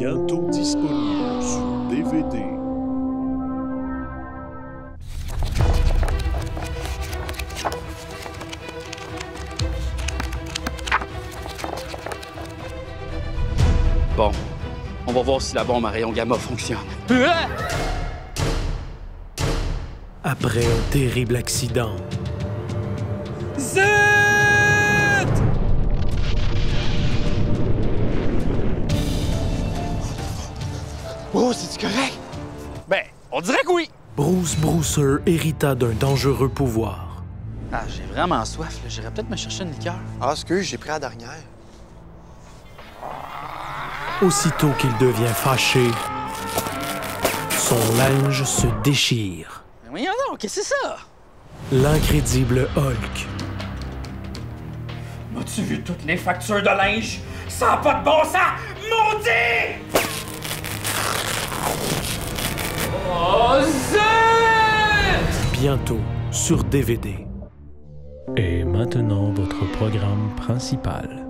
Bientôt disponible sur DVD. Bon, on va voir si la bombe à rayon gamma fonctionne. Après un terrible accident, Zut! Oh, c'est-tu correct? Ben, on dirait que oui. Bruce Brewster hérita d'un dangereux pouvoir. Ah, j'ai vraiment soif, là. J'irais peut-être me chercher une liqueur. Ah, excuse, j'ai pris la dernière. Aussitôt qu'il devient fâché, son linge se déchire. Mais voyons donc, qu'est-ce que c'est ça? L'incrédible Hulk As-tu vu toutes les factures de linge? Ça n'a pas de bon sens! Maudit! Oh, zut! bientôt sur DVD. Et maintenant, votre programme principal.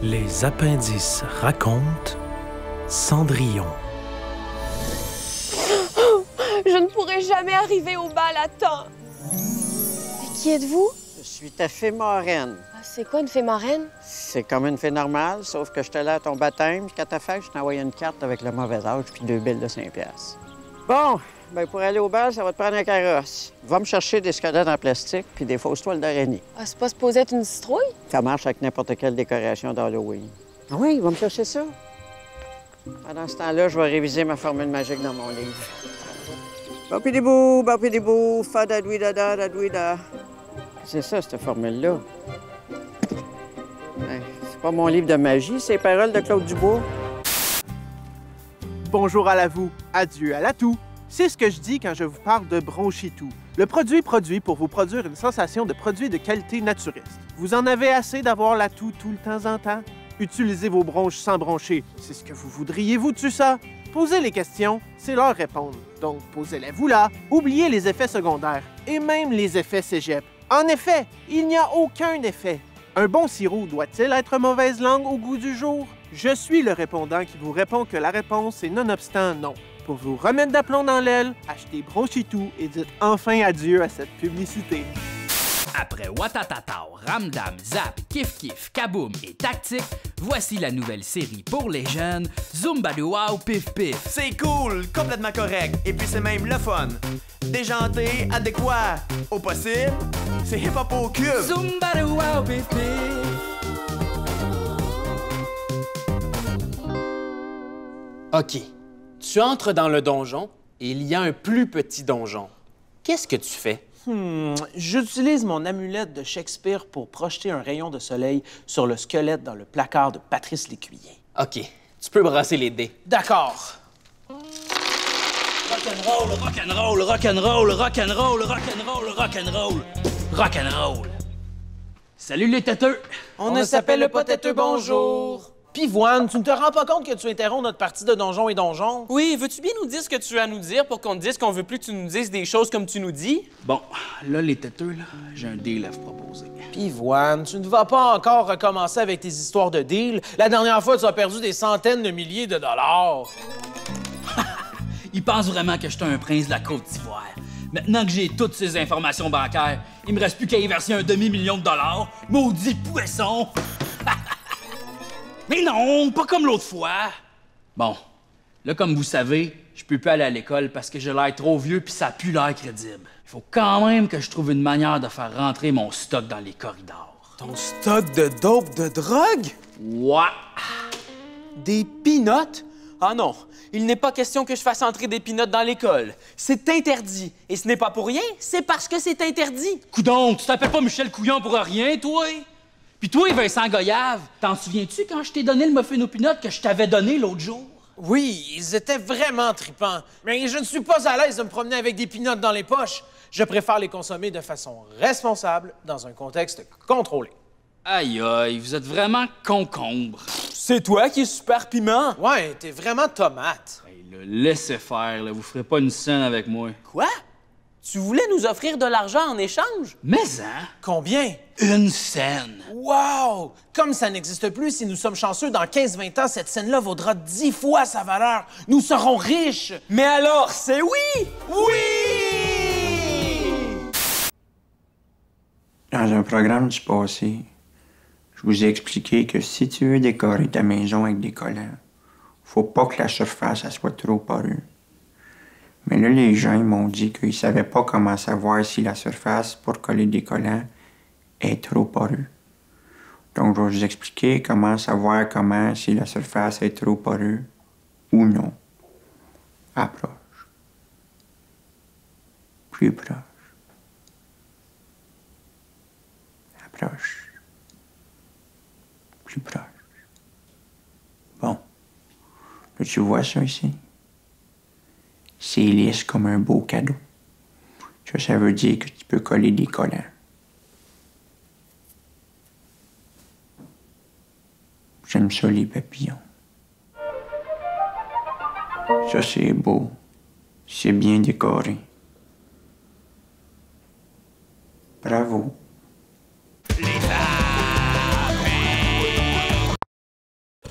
Les appendices racontent Cendrillon. Je ne pourrai jamais arriver au bal à temps. Et qui êtes-vous? Je suis ta fée marraine. Ah, c'est quoi une fée marraine? C'est comme une fée normale, sauf que je te là à ton baptême, puis qu'à ta fête, je t'ai envoyé une carte avec le mauvais âge puis 2 billes de 5 piastres. Bon, ben pour aller au bal, ça va te prendre un carrosse. Va me chercher des squelettes en plastique puis des fausses toiles d'araignée. Ah, c'est pas supposé être une citrouille? Ça marche avec n'importe quelle décoration d'Halloween. Ah oui, va me chercher ça. Pendant ce temps-là, je vais réviser ma formule magique dans mon livre. Bapidibou, fadadouidada, dadouida. C'est ça, cette formule-là. Ben, c'est pas mon livre de magie, c'est les paroles de Claude Dubois. Bonjour à la vous, adieu à la toux. C'est ce que je dis quand je vous parle de Bronchitou. Le produit produit pour vous produire une sensation de produit de qualité naturiste. Vous en avez assez d'avoir la toux tout le temps en temps? Utilisez vos bronches sans broncher. C'est ce que vous voudriez, vous, tu ça? Posez les questions, c'est leur répondre. Donc, posez-les vous là. Oubliez les effets secondaires et même les effets cégep. En effet, il n'y a aucun effet. Un bon sirop doit-il être mauvaise langue au goût du jour? Je suis le répondant qui vous répond que la réponse est nonobstant non. Pour vous remettre d'aplomb dans l'aile, achetez Bronchitou et dites enfin adieu à cette publicité. Après Watatatao, Ramdam, Zap, Kif Kif, Kaboom et Tactique, voici la nouvelle série pour les jeunes, Zumbaluau Pif Pif. C'est cool, complètement correct, et puis c'est même le fun. Déjanté, adéquat, au possible, c'est hip-hop au cube. Zumbaluau Pif Pif. OK. Tu entres dans le donjon et il y a un plus petit donjon. Qu'est-ce que tu fais? J'utilise mon amulette de Shakespeare pour projeter un rayon de soleil sur le squelette dans le placard de Patrice Lécuyer. OK. Tu peux brasser les dés. D'accord. Rock'n'roll, rock'n'roll, rock'n'roll, rock'n'roll, rock'n'roll, rock'n'roll, rock'n'roll. Salut les têteux! On ne s'appelle pas têteux, bonjour! Pivoine, tu ne te rends pas compte que tu interromps notre partie de Donjons et Donjons? Oui, veux-tu bien nous dire ce que tu as à nous dire pour qu'on te dise qu'on veut plus que tu nous dises des choses comme tu nous dis? Bon, là, les têteux, là, j'ai un deal à vous proposer. Pivoine, tu ne vas pas encore recommencer avec tes histoires de deal. La dernière fois, tu as perdu des centaines de milliers de dollars. Il pense vraiment que je suis un prince de la Côte d'Ivoire. Maintenant que j'ai toutes ces informations bancaires, il me reste plus qu'à y verser un demi-million de dollars. Maudit poisson! Mais non, pas comme l'autre fois. Bon, là, comme vous savez, je peux plus aller à l'école parce que j'ai l'air trop vieux puis ça a plus l'air crédible. Il faut quand même que je trouve une manière de faire rentrer mon stock dans les corridors. Ton stock de dope de drogue? Ouais. Des pinottes? Ah non, il n'est pas question que je fasse entrer des pinottes dans l'école. C'est interdit. Et ce n'est pas pour rien, c'est parce que c'est interdit. Coudon, tu t'appelles pas Michel Couillon pour rien, toi? Puis toi, Vincent Goyave, t'en souviens-tu quand je t'ai donné le muffin aux pinottes que je t'avais donné l'autre jour? Oui, ils étaient vraiment tripants. Mais je ne suis pas à l'aise de me promener avec des pinottes dans les poches. Je préfère les consommer de façon responsable, dans un contexte contrôlé. Aïe aïe, vous êtes vraiment concombre. C'est toi qui es super piment. Ouais, t'es vraiment tomate. Hey, là, laissez faire, là, vous ferez pas une scène avec moi. Quoi? Tu voulais nous offrir de l'argent en échange? Mais hein? Combien? Une scène. Wow! Comme ça n'existe plus, si nous sommes chanceux, dans 15-20 ans, cette scène-là vaudra 10 fois sa valeur. Nous serons riches! Mais alors, c'est oui! Oui! Dans un programme du passé, je vous ai expliqué que si tu veux décorer ta maison avec des collants, faut pas que la surface elle soit trop poreuse. Mais là, les gens m'ont dit qu'ils savaient pas comment savoir si la surface pour coller des collants est trop poreuse. Donc, je vais vous expliquer comment savoir si la surface est trop poreuse ou non. Approche. Plus proche. Approche. Plus proche. Bon. Là, tu vois ça ici? C'est lisse comme un beau cadeau. Ça veut dire que tu peux coller des collants. J'aime ça, les papillons. Ça, c'est beau. C'est bien décoré. Bravo.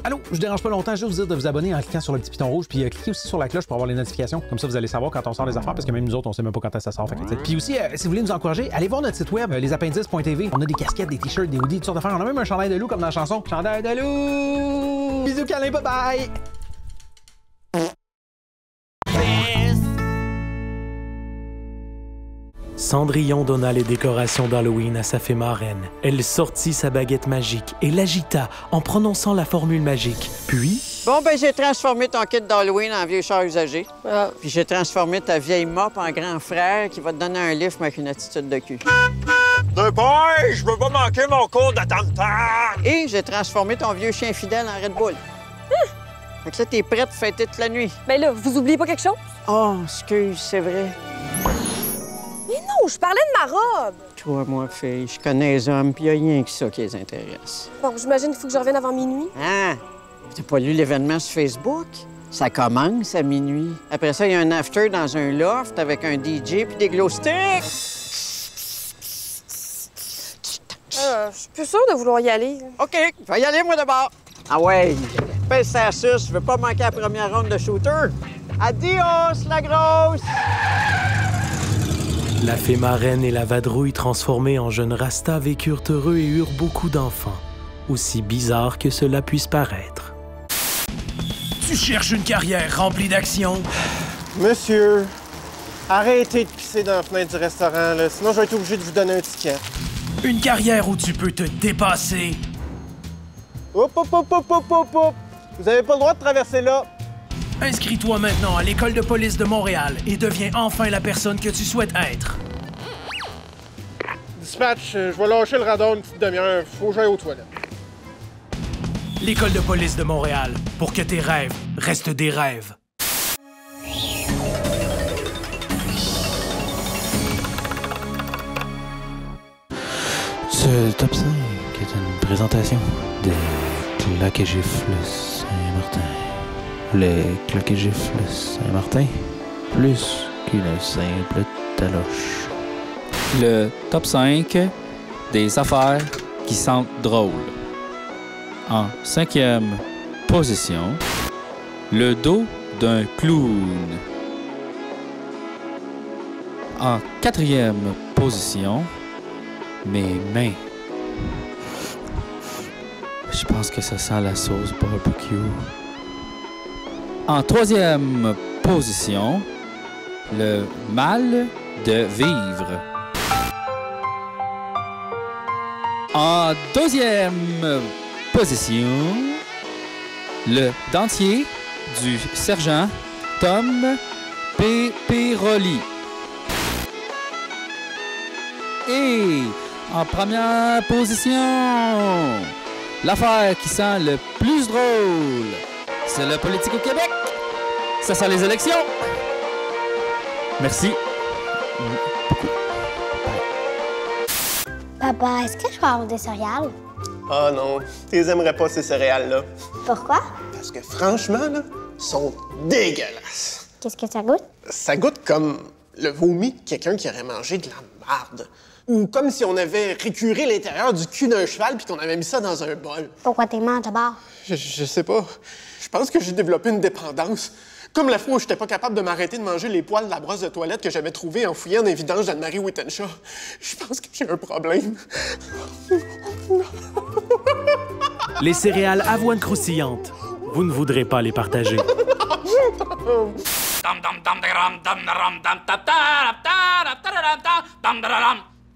Allô, je vous dérange pas longtemps, je vais vous dire de vous abonner en cliquant sur le petit piton rouge, puis cliquez aussi sur la cloche pour avoir les notifications. Comme ça, vous allez savoir quand on sort des affaires, parce que même nous autres, on sait même pas quand ça sort. Puis aussi, si vous voulez nous encourager, allez voir notre site web, lesappendices.tv. On a des casquettes, des t-shirts, des hoodies, toutes sortes d'affaires. On a même un chandail de loup comme dans la chanson. Chandail de loup! Bisous, câlins, bye bye! Cendrillon donna les décorations d'Halloween à sa fée marraine. Elle sortit sa baguette magique et l'agita en prononçant la formule magique. Puis... Bon, ben j'ai transformé ton kit d'Halloween en vieux char usagé. Puis j'ai transformé ta vieille mop en grand frère qui va te donner un lift avec une attitude de cul. De boy, je veux pas manquer mon cours de tam-tam! Et j'ai transformé ton vieux chien fidèle en Red Bull. Fait que là, t'es prête à fêter toute la nuit. Ben là, vous oubliez pas quelque chose? Oh, excuse, c'est vrai. Mais non, je parlais de ma robe! Toi, moi, fille, je connais les hommes, puis y a rien que ça qui les intéresse. Bon, j'imagine qu'il faut que je revienne avant minuit. Ah! T'as pas lu l'événement sur Facebook? Ça commence à minuit. Après ça, il y a un after dans un loft avec un DJ puis des glow sticks. Je suis plus sûre de vouloir y aller. OK, je vais y aller, moi, d'abord. Ah ouais, pèse ça suce, je veux pas manquer la première ronde de shooter. Adios, la grosse! La fée marraine et la vadrouille transformée en jeunes Rasta vécurent heureux et eurent beaucoup d'enfants. Aussi bizarre que cela puisse paraître. Tu cherches une carrière remplie d'action? Monsieur, arrêtez de pisser dans la fenêtre du restaurant, là, sinon je vais être obligé de vous donner un ticket. Une carrière où tu peux te dépasser? Hop, hop, hop, hop, hop, hop, hop! Vous avez pas le droit de traverser là. Inscris-toi maintenant à l'École de police de Montréal et deviens enfin la personne que tu souhaites être. Dispatch, je vais lâcher le radar une petite demi-heure. Faut que j'aille aux toilettes. L'École de police de Montréal, pour que tes rêves restent des rêves. Ce top 5 est une présentation des claques et gifles Saint-Martin. Les claques et gifles Saint-Martin, plus qu'une simple taloche. Le top 5 des affaires qui sentent drôles. En 5e position, le dos d'un clown. En 4e position, mes mains. Je pense que ça sent la sauce barbecue. En 3e position, le mal de vivre. En 2e position, le dentier du sergent Tom Pepperoli. Et en première position, l'affaire qui sent le plus drôle, c'est le politique au Québec. Ça sent les élections. Merci. Papa, est-ce que je peux avoir des céréales? Ah non, tu les aimerais pas, ces céréales-là. Pourquoi? Parce que franchement, là, sont dégueulasses. Qu'est-ce que ça goûte? Ça goûte comme le vomi de quelqu'un qui aurait mangé de la marde. Ou comme si on avait récuré l'intérieur du cul d'un cheval puis qu'on avait mis ça dans un bol. Pourquoi t'es manges d'abord? Je sais pas. Je pense que j'ai développé une dépendance. Comme la fois où j'étais pas capable de m'arrêter de manger les poils de la brosse de toilette que j'avais trouvée en fouillant dans les vidanges d'Anne-Marie Wittenshaw. Je pense que j'ai un problème. Les céréales avoine croustillantes. Vous ne voudrez pas les partager.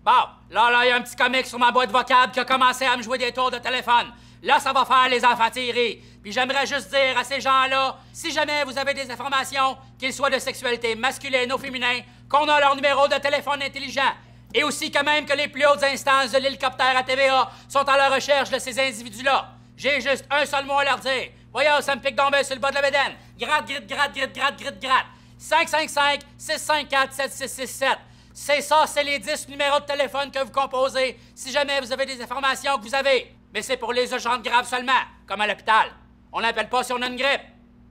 Bon, là, il y a un petit comique sur ma boîte vocable qui a commencé à me jouer des tours de téléphone. Là, ça va faire les enfants tirés. Puis j'aimerais juste dire à ces gens-là, si jamais vous avez des informations, qu'ils soient de sexualité masculine ou féminin, qu'on a leur numéro de téléphone intelligent. Et aussi quand même que les plus hautes instances de l'hélicoptère à TVA sont à la recherche de ces individus-là. J'ai juste un seul mot à leur dire. Voyons, ça me pique donc bien sur le bas de la bédaine. Gratte, gritte, gratte, gritte, gratte, gritte, gratte. 555-654-7667. C'est ça, c'est les 10 numéros de téléphone que vous composez si jamais vous avez des informations que vous avez. Mais c'est pour les urgences graves seulement, comme à l'hôpital. On n'appelle pas si on a une grippe.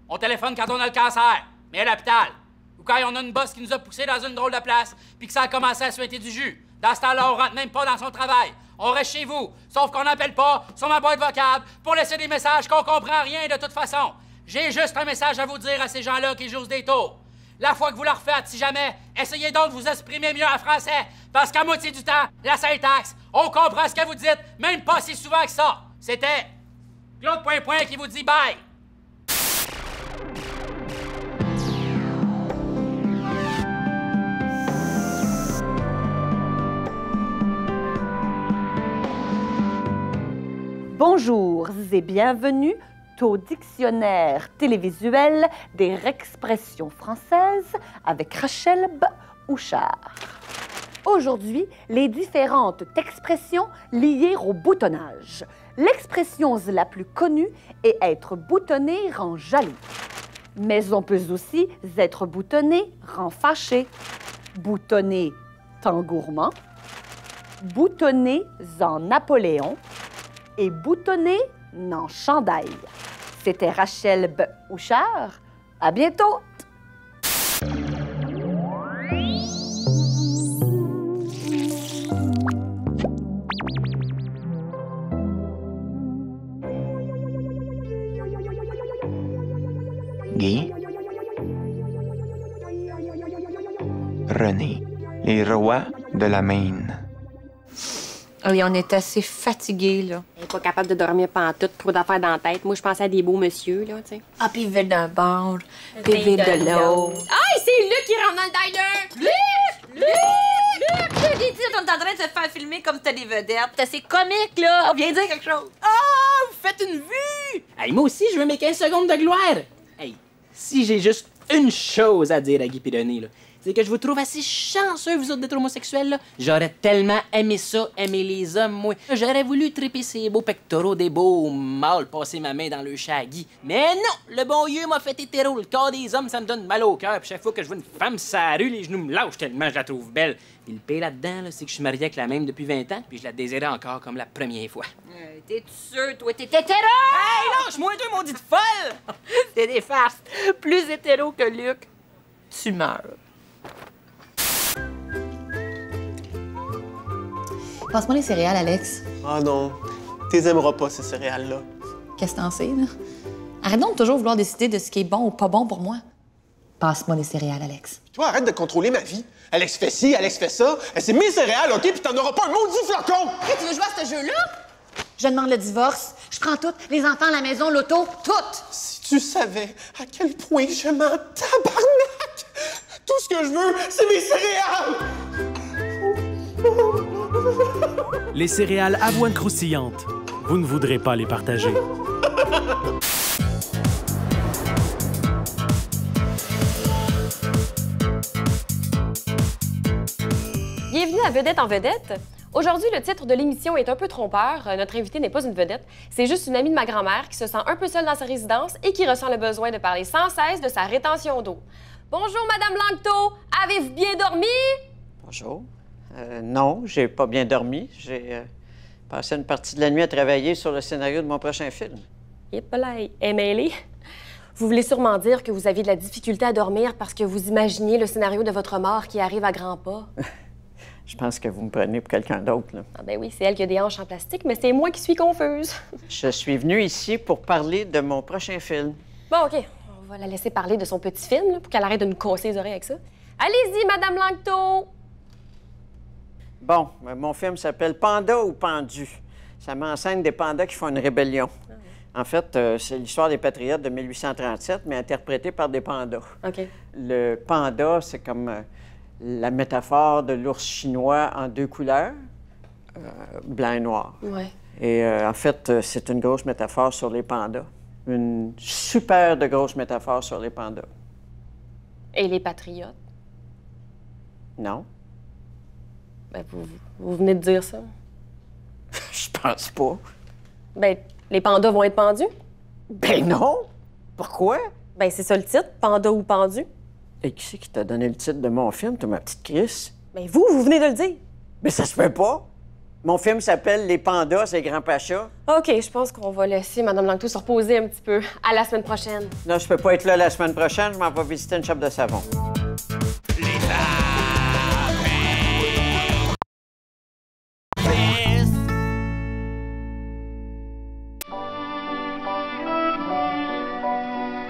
On téléphone quand on a le cancer, mais à l'hôpital. Ou quand on a une bosse qui nous a poussé dans une drôle de place puis que ça a commencé à souhaiter du jus. Dans ce temps-là, on rentre même pas dans son travail. On reste chez vous, sauf qu'on n'appelle pas sur ma boîte vocable pour laisser des messages qu'on comprend rien de toute façon. J'ai juste un message à vous dire à ces gens-là qui jouent des tours. La fois que vous le refaites, si jamais, essayez donc de vous exprimer mieux en français, parce qu'à moitié du temps, la syntaxe, on comprend ce que vous dites, même pas si souvent que ça. C'était Claude Point qui vous dit bye. Bonjour et bienvenue au dictionnaire télévisuel des expressions françaises avec Rachel B. Houchard. Aujourd'hui, les différentes expressions liées au boutonnage. L'expression la plus connue est être boutonné rend jaloux. Mais on peut aussi être boutonné rend fâché. Boutonné tant gourmand. Boutonné en Napoléon. Et boutonné en chandail. C'était Rachel B. Houchard. À bientôt! Guy. René. Les rois de la Maine. Oui, on est assez fatigués, là. Elle n'est pas capable de dormir pantoute, trop d'affaires dans la tête. Moi, je pensais à des beaux monsieur, là, tu sais. Ah, puis il veut d'un bar, puis il veut de l'eau. Ah, c'est Luc qui rentre dans le diner! Luc! Je l'ai dit, on est en train de se faire filmer comme si t'as des vedettes. C'est comique, là. On vient dire quelque chose. Ah, vous faites une vue! Hey, moi aussi, je veux mes 15 secondes de gloire. Hey, si j'ai juste une chose à dire à Guy Pédonné, là, c'est que je vous trouve assez chanceux, vous autres, d'être homosexuels, là. J'aurais tellement aimé ça, aimer les hommes, moi. J'aurais voulu triper ces beaux pectoraux des beaux mâles, passer ma main dans le shaggy. Mais non! Le bon Dieu m'a fait hétéro. Le corps des hommes, ça me donne mal au cœur. Puis chaque fois que je vois une femme sur la rue, les genoux me lâchent tellement je la trouve belle. Puis le pire là-dedans, là, c'est que je suis marié avec la même depuis 20 ans, puis je la désirais encore comme la première fois. T'es sûr, toi, t'es hétéro? Hey, lâche-moi deux maudites folles! C'est des farces. Plus hétéro que Luc, tu meurs. Passe-moi les céréales, Alex. Ah non, tu les aimeras pas, ces céréales-là. Qu'est-ce que t'en sais, là? Arrête donc de toujours vouloir décider de ce qui est bon ou pas bon pour moi. Passe-moi les céréales, Alex. Toi, arrête de contrôler ma vie. Alex fait ci, Alex fait ça. C'est mes céréales, OK? Puis t'en auras pas un maudit flacon! Hey, tu veux jouer à ce jeu-là? Je demande le divorce. Je prends tout. Les enfants, la maison, l'auto, tout. Si tu savais à quel point je m'en tabarnak! Tout ce que je veux, c'est mes céréales! Les céréales avoine croustillantes. Vous ne voudrez pas les partager. Bienvenue à Vedette en vedette. Aujourd'hui, le titre de l'émission est un peu trompeur. Notre invitée n'est pas une vedette. C'est juste une amie de ma grand-mère qui se sent un peu seule dans sa résidence et qui ressent le besoin de parler sans cesse de sa rétention d'eau. Bonjour, Madame Langto. Avez-vous bien dormi? Bonjour. Non, j'ai pas bien dormi. Passer une partie de la nuit à travailler sur le scénario de mon prochain film. Yep, là, Emily. Vous voulez sûrement dire que vous aviez de la difficulté à dormir parce que vous imaginiez le scénario de votre mort qui arrive à grands pas. Je pense que vous me prenez pour quelqu'un d'autre, là. Ah ben oui, c'est elle qui a des hanches en plastique, mais c'est moi qui suis confuse. Je suis venue ici pour parler de mon prochain film. Bon, OK. On va la laisser parler de son petit film, là, pour qu'elle arrête de nous casser les oreilles avec ça. Allez-y, Madame Langto! Bon, mon film s'appelle Panda ou Pendu. Ça m'enseigne des pandas qui font une rébellion. En fait, c'est l'histoire des Patriotes de 1837, mais interprétée par des pandas. OK. Le panda, c'est comme la métaphore de l'ours chinois en deux couleurs, blanc et noir. Ouais. Et en fait, c'est une grosse métaphore sur les pandas. Une super de grosse métaphore sur les pandas. Et les Patriotes? Non. Ben, vous venez de dire ça. Je pense pas. Ben, les pandas vont être pendus? Ben non! Pourquoi? Ben, c'est ça le titre, Panda ou pendu. Et qui c'est qui t'a donné le titre de mon film, toi, ma petite Chris? Ben, vous venez de le dire. Mais ça se fait pas! Mon film s'appelle Les pandas, c'est Grand Pacha. OK, je pense qu'on va laisser Mme Langto se reposer un petit peu. À la semaine prochaine. Non, je peux pas être là la semaine prochaine, je m'en vais visiter une shop de savon.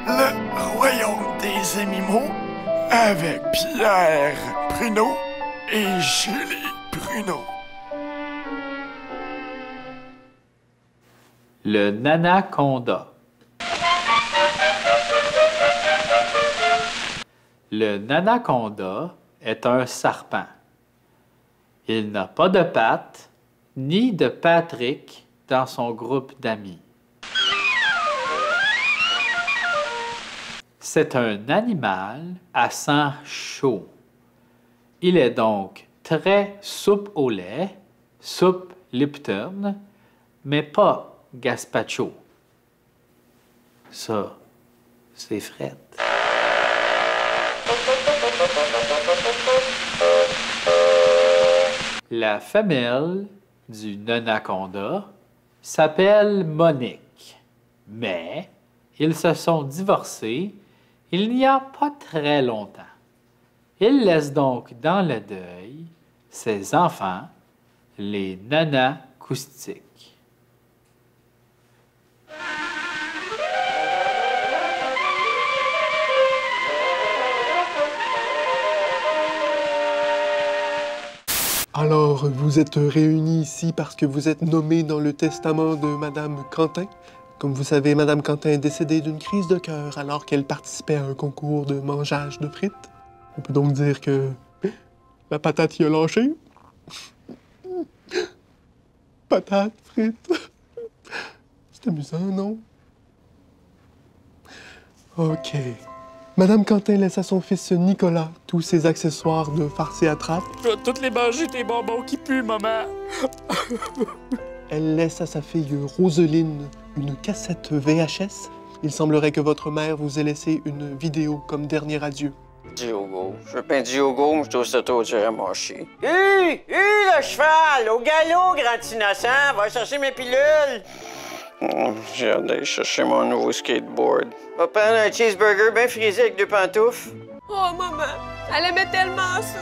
Le royaume des animaux avec Pierre Pruneau et Julie Pruneau. Le Nanaconda. Le Nanaconda est un serpent. Il n'a pas de pattes ni de Patrick dans son groupe d'amis. C'est un animal à sang chaud. Il est donc très soupe au lait, soupe Lipton, mais pas gazpacho. Ça, c'est fret. La femelle du Nanaconda s'appelle Monique, mais ils se sont divorcés il n'y a pas très longtemps. Ils laissent donc dans le deuil ses enfants, les nanacoustiques. Alors, vous êtes réunis ici parce que vous êtes nommés dans le testament de Madame Quentin. Comme vous savez, Madame Quentin est décédée d'une crise de cœur alors qu'elle participait à un concours de mangeage de frites. On peut donc dire que la patate y a lâché. Patate, frites. C'est amusant, non? OK. Madame Quentin laisse à son fils Nicolas tous ses accessoires de farce et attrape. Je vais toutes les manger, tes bonbons qui puent, maman. Elle laisse à sa fille Roseline une cassette VHS. Il semblerait que votre mère vous ait laissé une vidéo comme dernier adieu. Diogo. Je veux pas un Diogo, mais je trouve ça trop dur à mâcher. Le cheval! Au galop, grand innocent! Va chercher mes pilules! J'ai hâte d'aller chercher mon nouveau skateboard. Va prendre un cheeseburger bien frisé avec 2 pantoufles. Oh, maman, elle aimait tellement ça.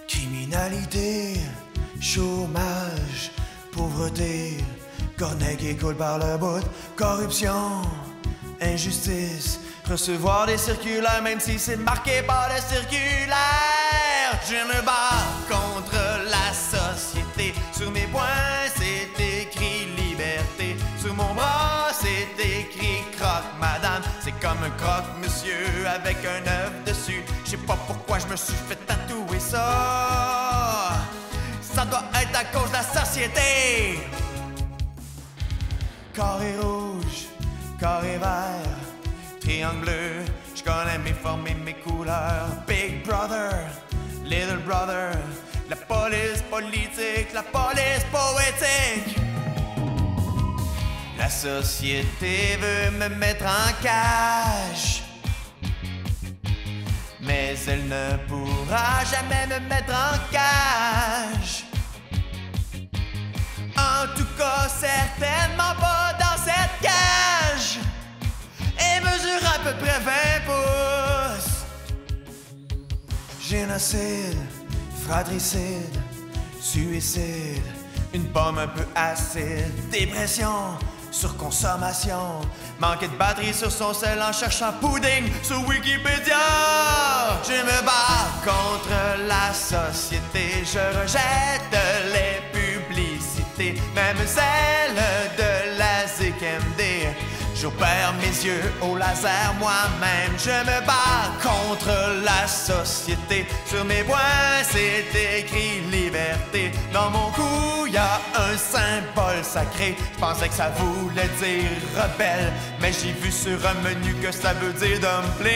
Criminalité, chômage, pauvreté, cornet qui coule par le bout, corruption, injustice, recevoir des circulaires même si c'est marqué par les circulaires. Je me bats contre la société, sur mes poings c'est écrit liberté, sur mon bras c'est écrit croque madame, c'est comme un croque monsieur avec un œuf dessus. Je sais pas pourquoi je me suis fait tatouer ça. Ça doit être à cause de la société. Carré rouge, carré vert, triangle bleu, je connais mes formes et mes couleurs. Big brother, little brother, la police politique, la police poétique. La société veut me mettre en cage. Elle ne pourra jamais me mettre en cage. En tout cas, certainement pas dans cette cage. Et mesure à peu près 20 pouces. Génocide, fratricide, suicide, une pomme un peu acide, dépression, surconsommation, manquer de batterie sur son sel en cherchant pudding sur Wikipédia. Je me bats contre la société, je rejette les publicités, même celles de la ZKMD. J'opère mes yeux au laser moi-même. Je me bats contre la société. Sur mes poings, c'est écrit liberté. Dans mon cou, y a un symbole sacré. Je pensais que ça voulait dire rebelle, mais j'ai vu sur un menu que ça veut dire dumpling.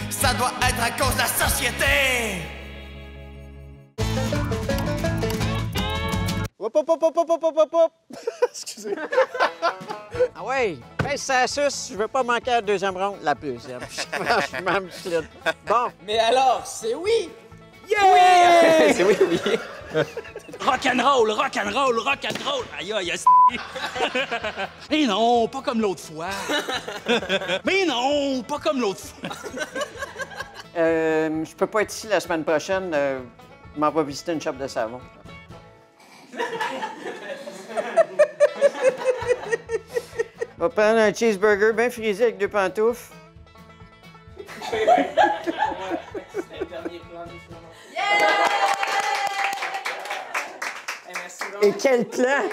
Ça doit être à cause de la société. Hop, hop, hop, hop, hop, hop, hop, hop. Excusez. Ah ouais, baisse ça suce, je veux pas manquer la deuxième ronde. La deuxième. Franchement, split. Bon. Mais alors, c'est oui! Yeah! Oui! C'est oui, oui. Rock'n'roll, rock'n'roll, rock'n'roll! Aïe, aïe, mais non, pas comme l'autre fois. Mais non, pas comme l'autre fois. Je peux pas être ici la semaine prochaine. Je m'en vais visiter une shop de savon. On va prendre un cheeseburger bien frisé avec 2 pantoufles. Et quel plan!